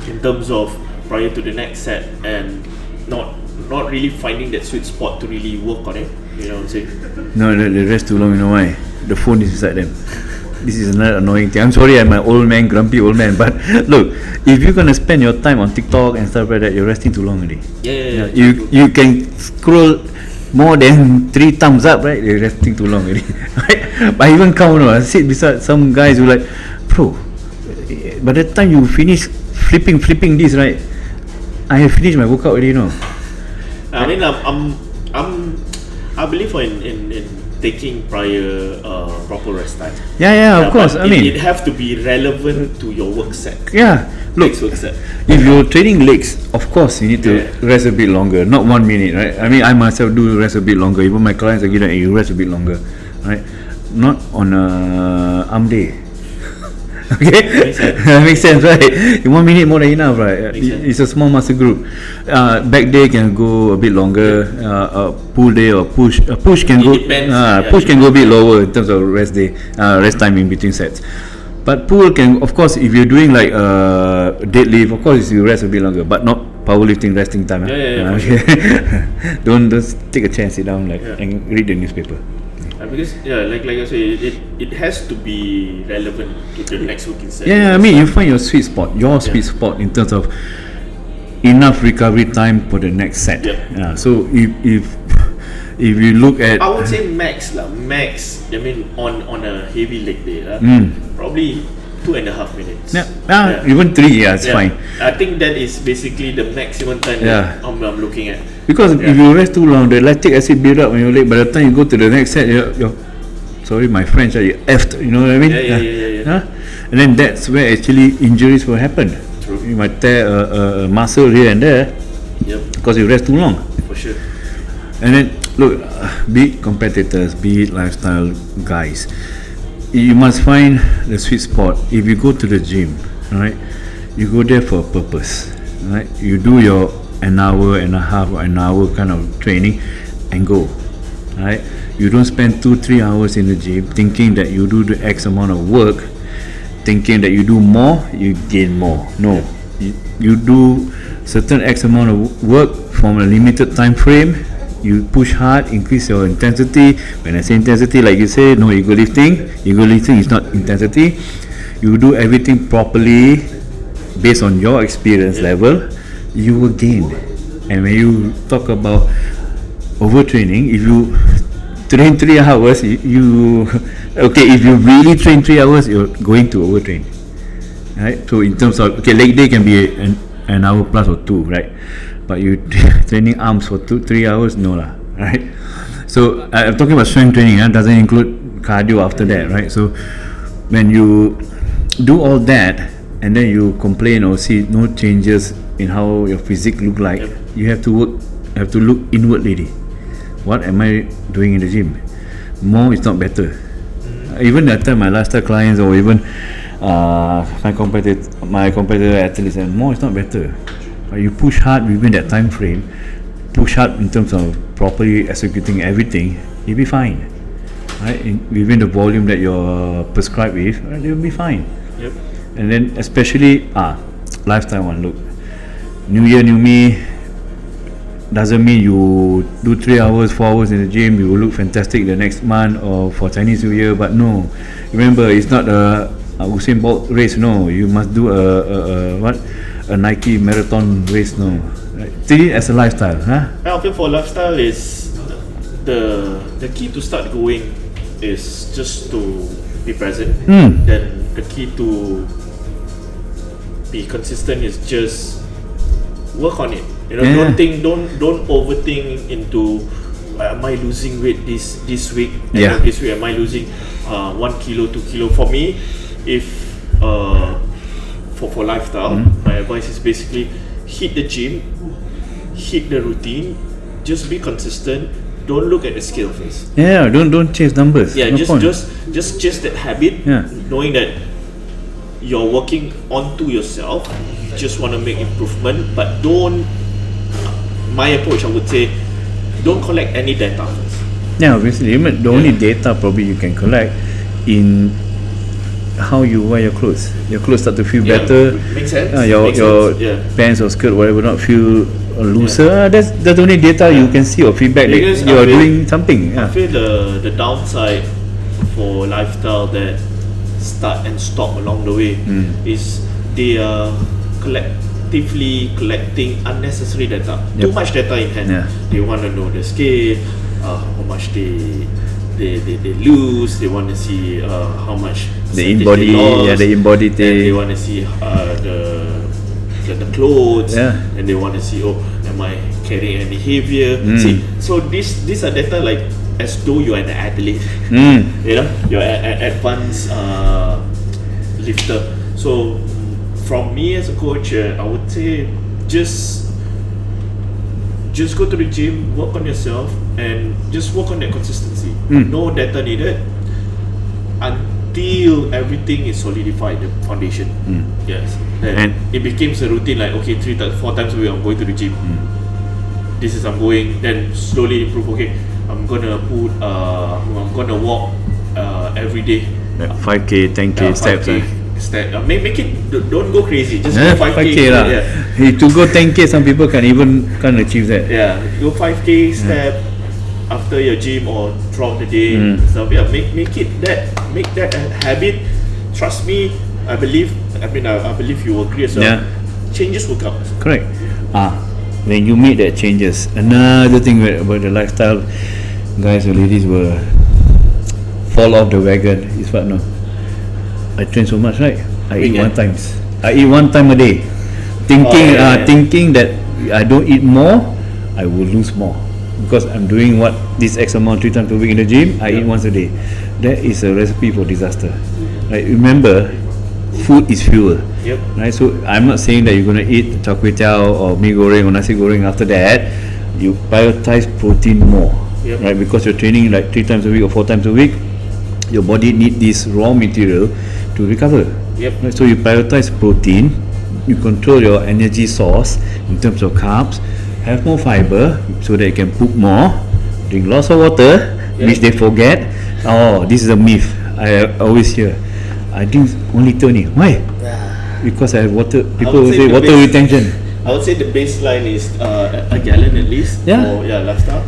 in terms of prior to the next set, and not really finding that sweet spot to really work on it. You know what I'm saying? No, they rest too long. You know why? The phone is beside them. This is another annoying thing. I'm sorry, I'm an old man, grumpy old man. But look, if you're gonna spend your time on TikTok and stuff like that, you're resting too long already. Yeah. You can scroll more than 3 thumbs up, right? You're resting too long already. Right? But I even count. I sit beside some guys who like, bro. By the time you finish flipping this, right? I have finished my workout already. I mean, I believe in taking prior proper rest time. Yeah, of course. I mean, it have to be relevant to your work set. Yeah, look, work set. If you're training legs, of course you need to rest a bit longer, not 1 minute, right? I mean, I myself do rest a bit longer. Even my clients are getting, you rest a bit longer, right? Not on a arm day. Okay, makes sense, right? In 1 minute more than enough, right? It's a small muscle group. Back day can go a bit longer. Pull day or push can go. Push can go a bit lower in terms of rest day, rest time in between sets. But pull can, of course, if you're doing like deadlift, of course you rest a bit longer, but not powerlifting resting time. Sure. Don't take a chance, sit down and read the newspaper. Because like I say, it has to be relevant to the next working set. I mean, you find your sweet spot, sweet spot in terms of enough recovery time for the next set. So if you look at, I would say max. I mean, on a heavy leg day, probably 2.5 minutes. Even 3, it's fine. I think that is basically the maximum time that I'm looking at. Because if you rest too long, the lactic acid build up on your leg. By the time you go to the next set, you're sorry, my French, you're effed. You know what I mean? And then that's where actually injuries will happen. True. You might tear a muscle here and there because you rest too long. For sure. And then look, be it competitors, be it lifestyle guys, you must find the sweet spot. If you go to the gym, right, you go there for a purpose, right? You do your an hour and a half or an hour kind of training and go, right? You don't spend 2-3 hours in the gym thinking that you do the X amount of work, thinking that you do more, you gain more. No, you do certain X amount of work from a limited time frame. You push hard, increase your intensity. When I say intensity, like you say, no ego lifting. Ego lifting is not intensity. You do everything properly based on your experience level, you will gain. And when you talk about overtraining, if you train 3 hours, if you really train 3 hours, you're going to overtrain, right? So in terms of leg day can be an hour plus or 2, right? But you training arms for 2-3 hours, no lah, right? So I'm talking about strength training, doesn't include cardio after that, right? So when you do all that and then you complain or see no changes in how your physique look like, you have to look inwardly. What am I doing in the gym? More is not better. Even that time my lifestyle clients or even my competitor athletes, and more is not better. You push hard within that time frame, push hard in terms of properly executing everything, you'll be fine, right? Within the volume that you're prescribed with, right, you'll be fine. And then especially lifestyle one, look, new year, new me, doesn't mean you do 3 hours, 4 hours in the gym, you will look fantastic the next month or for Chinese New Year. But no, remember, it's not a Usain Bolt race. No, you must do a Nike marathon race. No, right? See it as a lifestyle, I feel for lifestyle is the key to start going is just to be present. Then the key to be consistent is just work on it. Don't overthink into am I losing weight this week? This week am I losing 1 kilo, 2 kilo? For me, if for lifestyle, my advice is basically hit the gym, hit the routine, just be consistent. Don't look at the scale first. Don't chase numbers. Just chase that habit, knowing that you're working onto yourself. You just want to make improvement, but don't. My approach, I would say, don't collect any data first. Obviously, the only data probably you can collect in how you wear your clothes. Your clothes start to feel better. Makes sense. Your pants or skirt, whatever, not feel looser. That's the only data you can see or feedback because that you are doing something. I feel the downside for lifestyle that start and stop along the way is they are collectively collecting unnecessary data. Too much data in hand. They want to know the scale, how much they lose. They want to see how much the in-body lost, the in-body thing. They want to see the clothes, and they want to see, am I carrying any behavior? See, so these are data like as though you're an athlete. You're an advanced lifter. So from me as a coach, I would say just go to the gym, work on yourself, and just work on that consistency. No data needed until everything is solidified, the foundation. Yes, and it becomes a routine. Like 4 times a week I'm going to the gym. This is I'm going. Then slowly improve. I'm gonna walk every day. 5k, 10k steps. Make it, don't go crazy. Just go 5k lah. To go 10k, some people can't achieve that. Go 5k step after your gym or throughout the day. So make that a habit. Trust me, I believe you will agree as well. Changes will come. Correct. When you make that changes, another thing about the lifestyle guys or ladies will fall off the wagon is what? No, I train so much, right? I eat Weekend. I eat one time a day, thinking yeah. thinking that I don't eat more, I will lose more, because I'm doing what this X amount 3 times a week in the gym. I eat once a day. That is a recipe for disaster. Right? Remember, food is fuel. Yep. Right? So I'm not saying that you're gonna eat char kway teow or mee goreng or nasi goreng. After that, you prioritize protein more. Yep. Right? Because you're training like 3 times a week or 4 times a week, your body need this raw material to recover. Yep. Right? So you prioritize protein. You control your energy source in terms of carbs. Have more fiber so that you can poop more. Drink lots of water, which they forget. Oh, this is a myth I always hear. I drink only 20. Why? Because I have water. People will say water retention. I would say the baseline is a gallon at least. Yeah. For lifestyle.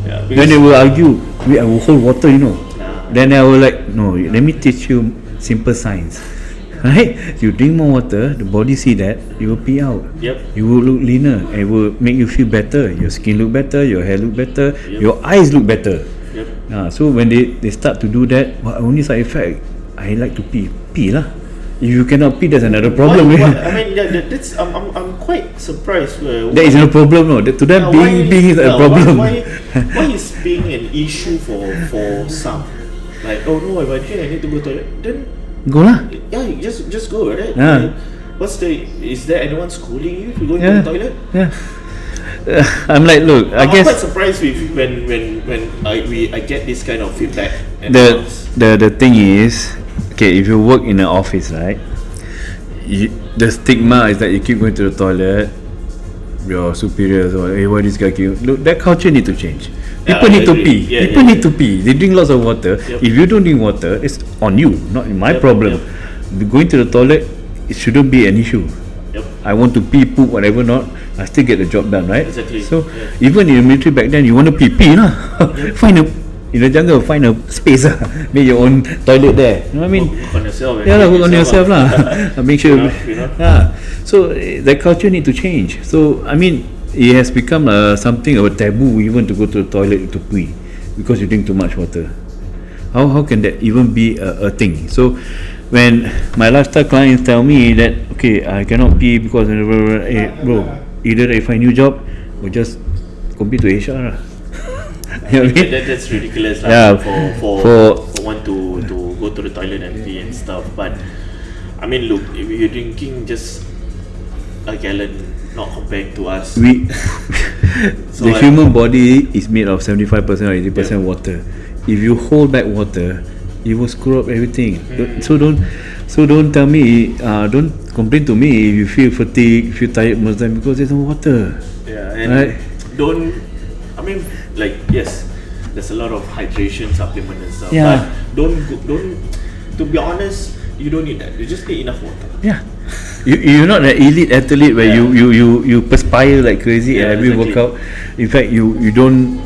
Yeah. When they will argue, I will hold water, Nah. Then I will like, no, let me teach you simple science. Right? You drink more water, the body see that, you will pee out. Yep. You will look leaner, and it will make you feel better. Your skin look better, your hair look better, your eyes look better. Yep. So when they start to do that, only side effect, I like to pee lah. If you cannot pee, that's another problem. I mean, that's I'm quite surprised. That is no problem, no. To them, being is a problem. Why is being an issue for some? Like, oh no, if I drink, I need to go to toilet. Then go lah. Yeah, you just go, right? Yeah. Is there anyone schooling you if you go into the toilet? Yeah. I'm like, look, I guess I'm quite surprised with when I get this kind of feedback. The thing is, okay, if you work in an office, right, the stigma is that you keep going to the toilet, your superiors or hey, why this guy keep, look, that culture need to change. People need to pee. People need to pee. They drink lots of water. If you don't drink water, it's on you, not my problem. Going to the toilet, it shouldn't be an issue. I want to pee, poop, whatever not, I still get the job done, right? Exactly. So even in the military back then, you want to pee lah. In the jungle, find a space lah. Make your own toilet there. You know what I mean? Work on yourself. Work on yourself lah. Make sure. Enough. So that culture need to change. So I mean, it has become something of a taboo even to go to the toilet to pee because you drink too much water. How can that even be a thing? So when my lifestyle clients tell me that okay, I cannot pee because hey, bro, either I find new job or just compete to HR lah. You know what I mean? That's ridiculous for one to go to the toilet and pee and stuff. But I mean, look, if you're drinking just a gallon, not comparing to us. The human body is made of 75% or 80% water. If you hold back water, it will screw up everything. So don't tell me, don't complain to me if you feel fatigued, feel tired most of the time because there's no water. Yeah, and yes, there's a lot of hydration supplement and stuff. Yeah. But don't. To be honest, you don't need that. You just need enough water. Yeah. You're not an elite athlete where you perspire like crazy at every workout. In fact, you don't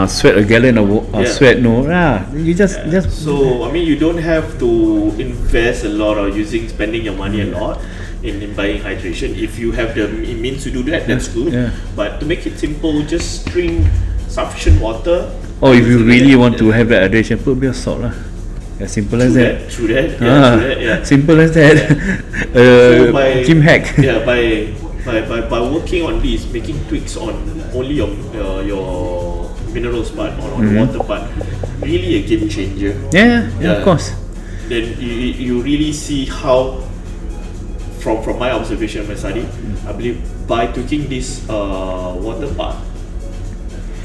sweat a gallon of sweat. No, you just. So I mean, you don't have to invest a lot or spending your money a lot in buying hydration. If you have the means to do that, that's good. Yeah. But to make it simple, just drink sufficient water. Or if you really want to have that hydration, put a bit of salt lah. As simple as that. True that. Yeah. Simple as that. So gym hack. Yeah, by working on this, making tweaks on only your minerals part or on the water part, really a game changer. Yeah, of course. Then you really see how, from my observation, my study, I believe by tweaking this water part,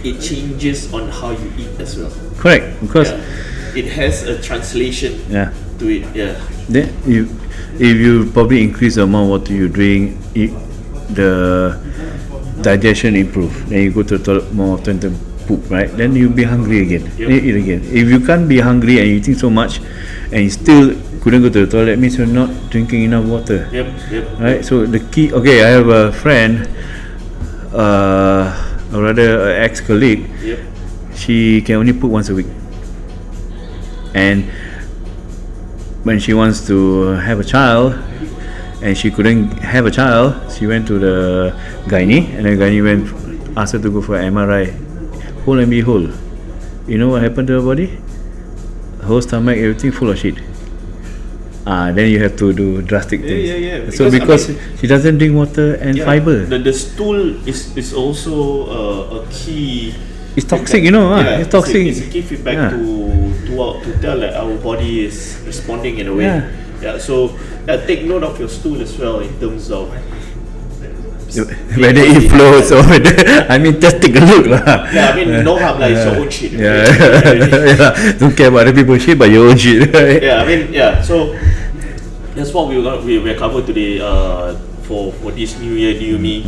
it changes on how you eat as well. Correct, because it has a translation to it. Yeah. Then if you probably increase the amount of water you drink, the digestion improve. Then you go to the toilet more often to poop, right? Then you'll be hungry again. Then you eat again. If you can't be hungry and you eating so much, and you still couldn't go to the toilet, means you're not drinking enough water. Yep. Right. So the key. Okay, I have a friend, or rather an ex-colleague. Yep. She can only poop once a week. And when she wants to have a child and she couldn't have a child, she went to the gynae and the gynae asked her to go for an MRI. Whole and behold, you know what happened to her body? Whole stomach, everything full of shit. then you have to do drastic things. Yeah. So because she doesn't drink water and fiber. The stool is also a key. It's toxic, it's toxic. It's a key feedback to tell that our body is responding in a way. So take note of your stool as well in terms of whether it flows or whether, just take a look lah. No harm lah, it's your own shit. Don't care about other people's shit but your own shit, right? So that's what we're covered today for this new year, new me,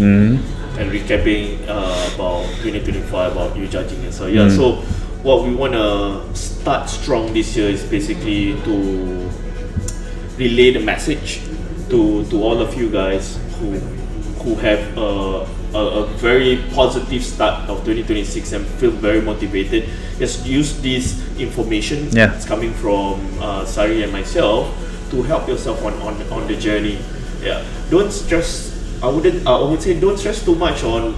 and recapping about 2025, about you judging and so what we want to start strong this year is basically to relay the message to all of you guys who have a very positive start of 2026 and feel very motivated. Just use this information that's coming from Sari and myself to help yourself on the journey. Don't stress. I would say don't stress too much on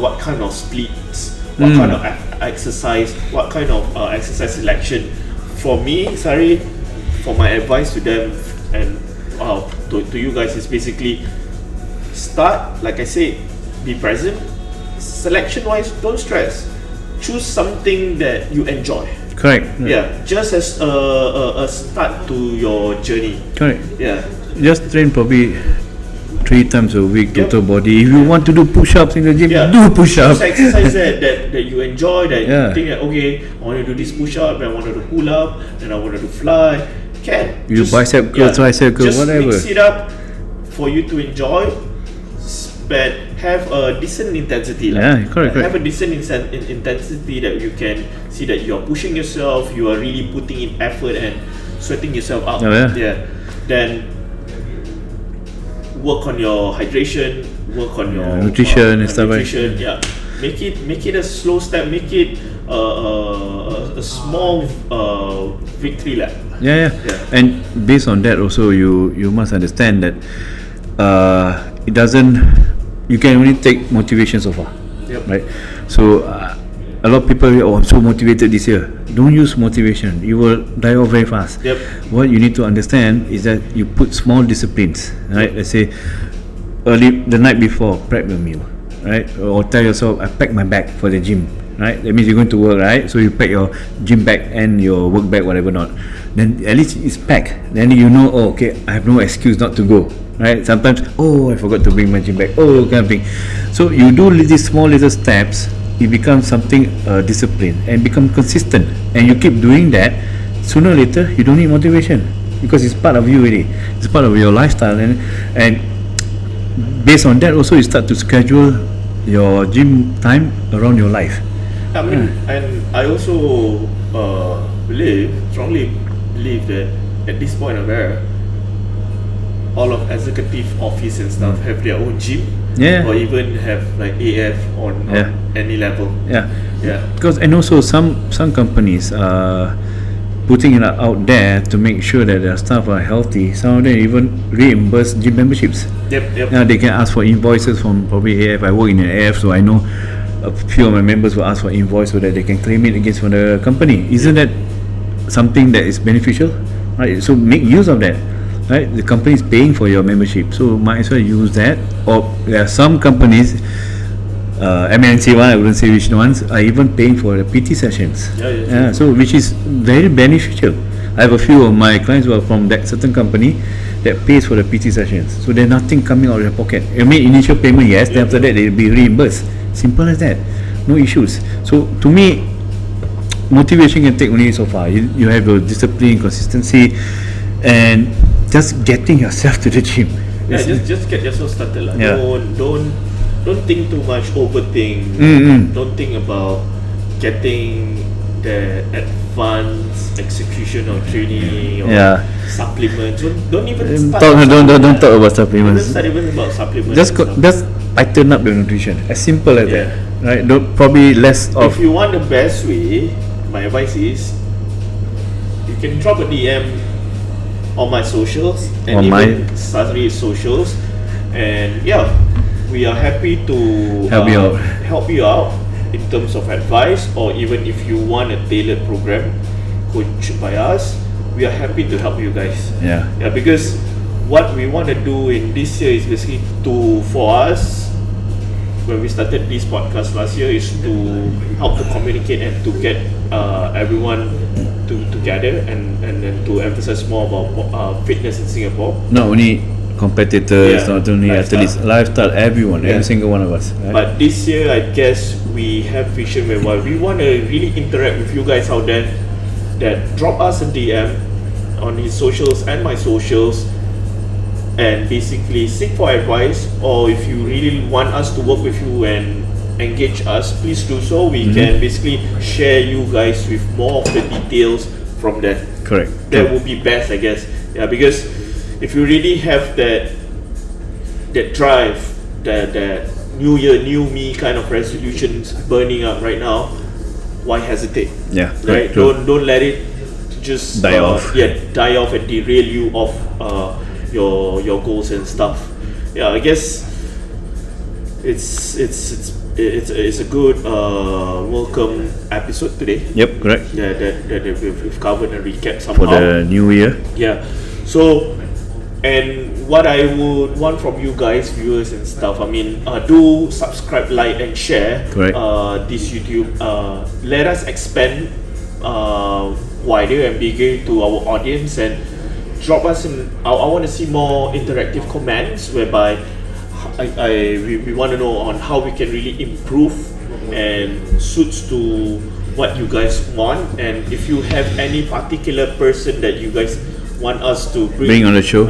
what kind of splits, what kind of exercise, what kind of exercise selection. For me, Sari, for my advice to them and to you guys is basically start, like I say, be present. Selection wise, don't stress. Choose something that you enjoy. Correct. Just as a start to your journey. Correct. Just train probably 3 times a week, total body. If you want to do push-ups in the gym, do push-ups. Choose exercise that you enjoy, that you think that, okay, I want to do this push-up, I want to do pull-up, and I want to do fly. Can you bicep curl, tricep curl, whatever. Just mix it up for you to enjoy, but have a decent intensity. Correct. Have a decent intensity that you can see that you are pushing yourself, you are really putting in effort and sweating yourself out. Then work on your hydration, work on your nutrition and stuff. Make it a slow step. Make it a small victory lap. And based on that, also you must understand that it doesn't. You can only take motivation so far, right? So a lot of people, I'm so motivated this year. Don't use motivation. You will die off very fast. What you need to understand is that you put small disciplines, right? Let's say early the night before, prep a meal, right? Or tell yourself, I pack my bag for the gym, right? That means you're going to work, right? So you pack your gym bag and your work bag, whatever not. Then at least it's packed. Then you know, okay, I have no excuse not to go. Right? Sometimes, I forgot to bring my gym bag. Kind of thing. So you do these small little steps, it becomes something discipline and become consistent. And you keep doing that. Sooner or later, you don't need motivation because it's part of you already. It's part of your lifestyle, and based on that, also you start to schedule your gym time around your life. And I also strongly believe that at this point of era, all of executive office and stuff have their own gym, or even have like AF on any level. Because and also some companies are putting it out there to make sure that their staff are healthy. Some of them even reimburse gym memberships. Now they can ask for invoices from probably AF. I work in an AF, so I know a few of my members will ask for invoice so that they can claim it against from the company. Isn't that something that is beneficial? Right. So make use of that. Right, the company is paying for your membership, so might as well use that. Or there are some companies, MNC one, I wouldn't say which ones, are even paying for the PT sessions. So which is very beneficial. I have a few of my clients who are from that certain company that pays for the PT sessions. So there's nothing coming out of their pocket. You make initial payment, yes, then after that they'll be reimbursed. Simple as that. No issues. So to me, motivation can take only so far. You have the discipline, consistency, and just getting yourself to the gym. Just get yourself started. Don't think too much, overthink. Don't think about getting the advanced execution or training or supplements. Don't even start. Don't talk about supplements. Don't start even about supplements. Just tighten up the nutrition. As simple as that. Right? Don't probably less of. If you want the best way, my advice is you can drop a DM on my socials and on even Sari's socials, and we are happy to help you out in terms of advice, or even if you want a tailored program coached by us, we are happy to help you guys. Yeah. Because what we want to do in this year is basically for us, when we started this podcast last year, is to help to communicate and to get everyone together and to emphasize more about fitness in Singapore. Not only competitors, not only athletes, lifestyle, everyone, every single one of us. Right? But this year, I guess we have vision whereby we want to really interact with you guys out there. That drop us a DM on his socials and my socials, and basically seek for advice, or if you really want us to work with you and engage us, please do so. We can basically share you guys with more of the details from that. Correct. That would be best, I guess. Yeah, because if you really have that drive, that new year, new me kind of resolutions burning up right now, why hesitate? Yeah. Right. Don't let it just die off. Die off and derail you off your goals and stuff. Yeah, I guess it's a good welcome episode today. Yep, correct. That we've covered and recap somehow For the new year. Yeah. So, and what I would want from you guys, viewers and stuff, I mean, do subscribe, like, and share this YouTube. Let us expand wider and bigger to our audience, and drop us in. I want to see more interactive comments whereby we want to know on how we can really improve and suits to what you guys want, and if you have any particular person that you guys want us to bring on the show,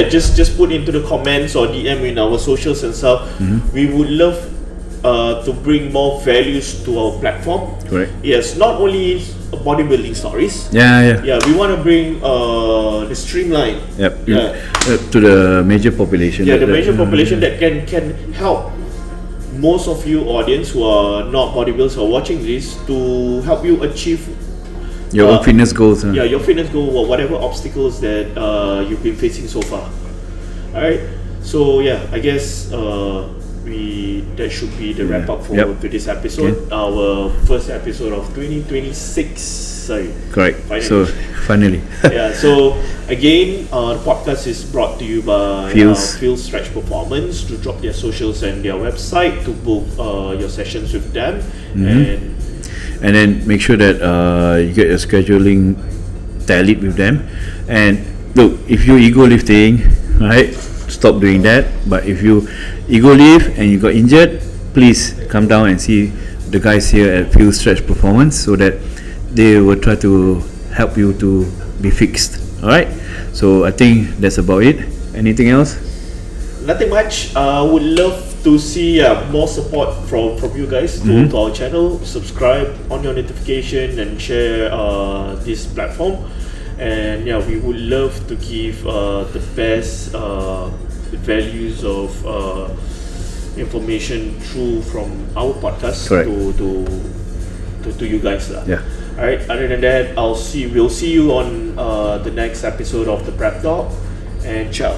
just put into the comments or DM in our socials and stuff. We would love to bring more values to our platform. Correct. Yes, not only bodybuilding stories. Yeah. We want to bring the streamline. Yep. To the major population. Yeah, the major population that can help most of you audience who are not bodybuilders who are watching this, to help you achieve your own fitness goals. Your fitness goal, or whatever obstacles that you've been facing so far. Alright, so I guess that should be the wrap up for today's episode. Our first episode of 2026. Sorry. Correct. Finally. So again, the podcast is brought to you by Phil Stretch Performance. To drop their socials and their website to book your sessions with them, and then make sure that you get your scheduling tallied with them. And look, if you're ego lifting, right, stop doing that. But if you ego lift and you got injured, please come down and see the guys here at Phil Stretch Performance, so that they will try to help you to be fixed. Alright, so I think that's about it. Anything else? Nothing much. Would love to see more support from you guys to our channel. Subscribe on your notification and share this platform. And we would love to give the best values of information through from our podcast to you guys. Alright, other than that, we'll see you on the next episode of the Prep Talk, and ciao.